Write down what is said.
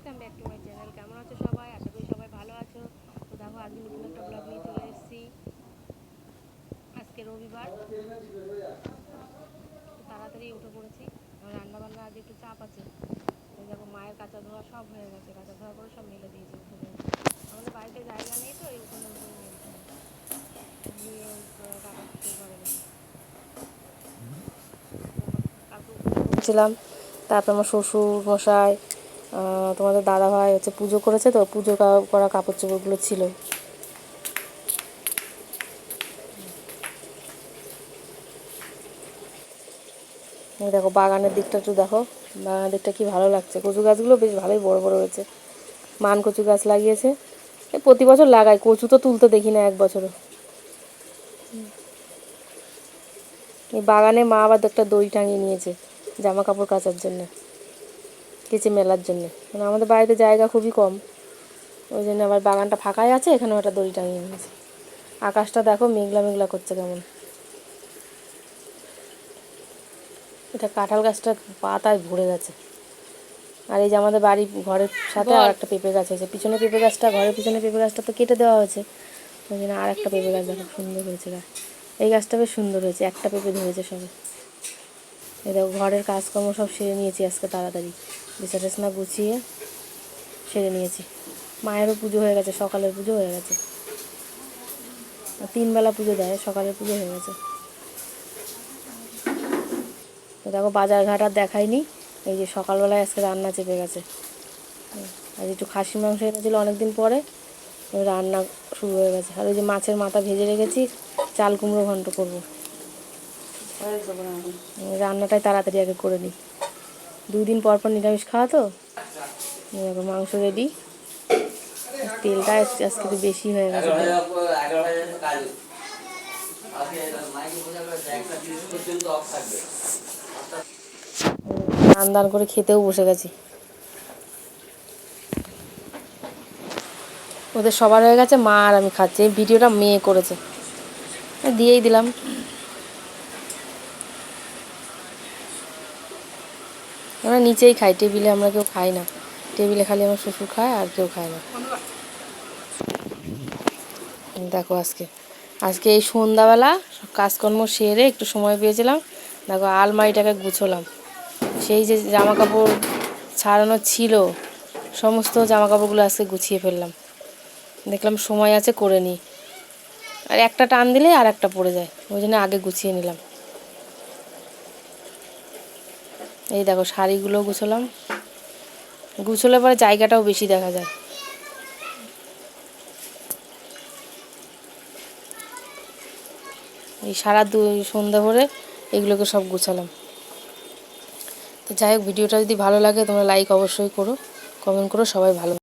Welcome back to my channel. কেমন আছো সবাই? আশা করি সবাই ভালো আছো। তো দেখো আজকে নতুন একটা ব্লগ নিয়ে চলে এসেছি। আজকে রবিবার, একটু তাড়াতাড়ি উঠে পড়েছি। রান্না বান্না আজ একটু চাপ আছে। এই দেখো মায়ের কাঁচা ধোয়া সব হয়ে গেছে, কাঁচা ধোয়া করে সব মেলে দিয়েছি উঠোনে। আমাদের বাড়িতে জায়গা নেই তো এই উঠোনে উঠোনে মেলতে হয়, নিয়ে ওই কাকা কুকুর ঘরে গেছে। কাকু ছিলাম, তারপর আমার শ্বশুর মশাই, তোমাদের দাদা ভাই হচ্ছে পুজো করেছে, তো পুজো করা কাপড় চোপড়গুলো ছিল। দেখো বাগানের দিকটা একটু দেখো, বাগানের দিকটা কি ভালো লাগছে। কচু গাছগুলো বেশ ভালোই বড় বড় হয়েছে। মান কচু গাছ লাগিয়েছে, প্রতি বছর লাগাই, কচু তো তুলতে দেখি না এক বছরও। এই বাগানে মা আবার একটা দড়ি টাঙিয়ে নিয়েছে জামা কাপড় কাচার জন্য, কেচে মেলার জন্য। মানে আমাদের বাড়িতে জায়গা খুবই কম, ওই জন্য আবার বাগানটা ফাঁকাই আছে, এখানেও একটা দড়ি টাঙিয়ে নিয়েছে। আকাশটা দেখো মেঘলা মেঘলা করছে কেমন। এটা কাঁঠাল গাছটা পাতায় ভরে গেছে। আর এই যে আমাদের বাড়ি ঘরের সাথে আর একটা পেঁপে গাছ হয়েছে, পিছনে পেঁপে গাছটা, ঘরের পিছনে পেঁপে গাছটা তো কেটে দেওয়া হয়েছে, ওই জন্য আর একটা পেঁপে গাছ দেখো সুন্দর হয়েছে গাছ। এই গাছটা বেশ সুন্দর হয়েছে, একটা পেঁপে ধরেছে সবে। এই দেখো ঘরের কাজকর্ম সব সেরে নিয়েছি আজকে তাড়াতাড়ি, বিছানা টিছানা গুছিয়ে সেরে নিয়েছি। মায়েরও পুজো হয়ে গেছে, সকালের পুজো হয়ে গেছে। 3 বেলা পুজো দেয়, সকালের পুজো হয়ে গেছে। দেখো বাজার ঘাট আর দেখায়নি, এই যে সকালবেলায় আজকে রান্না চেপে গেছে। আর একটু খাসি মাংস এনেছিল অনেকদিন পরে, রান্না শুরু হয়ে গেছে। আর ওই যে মাছের মাথা ভেজে রেখেছি, চাল কুমড়ো ঘন্ট করবো। রান্নাটাই তাড়াতাড়ি আগে করে নিই, 2 দিন পর পর নিরামিষ খাওয়া তো। দেখো মাংস রেডি, তেলটা আজকে একটু বেশি হয়ে গেছে। দান দান করে খেতেও বসে গেছি। ওদের সবার হয়ে গেছে, মা আর আমি খাচ্ছি। এই ভিডিওটা মেয়ে করেছে, দিয়েই দিলাম। আমরা নিচেই খাই, টেবিলে আমরা কেউ খাই না। টেবিলে খালি আমার শ্বশুর খায়, আর কেউ খায় না। দেখো আজকে আজকে এই সন্ধ্যাবেলা কাজকর্ম সেরে একটু সময় পেয়েছিলাম, দেখো আলমারিটাকে গুছোলাম। সেই যে জামা কাপড় ছাড়ানো ছিল, সমস্ত জামা কাপড়গুলো আজকে গুছিয়ে ফেললাম। দেখলাম সময় আছে, করে নিই। আর একটা টান দিলে আর একটা পড়ে যায়, ওই জন্য আগে গুছিয়ে নিলাম। এই দেখো শাড়িগুলো গুছোলাম, গুছোলে পরে জায়গাটাও বেশি দেখা যায়। এই সারা সন্ধ্যা ভরে এগুলোকে সব গুছালাম। তো যাই হোক, ভিডিওটা যদি ভালো লাগে তোমরা লাইক অবশ্যই করো, কমেন্ট করো। সবাই ভালো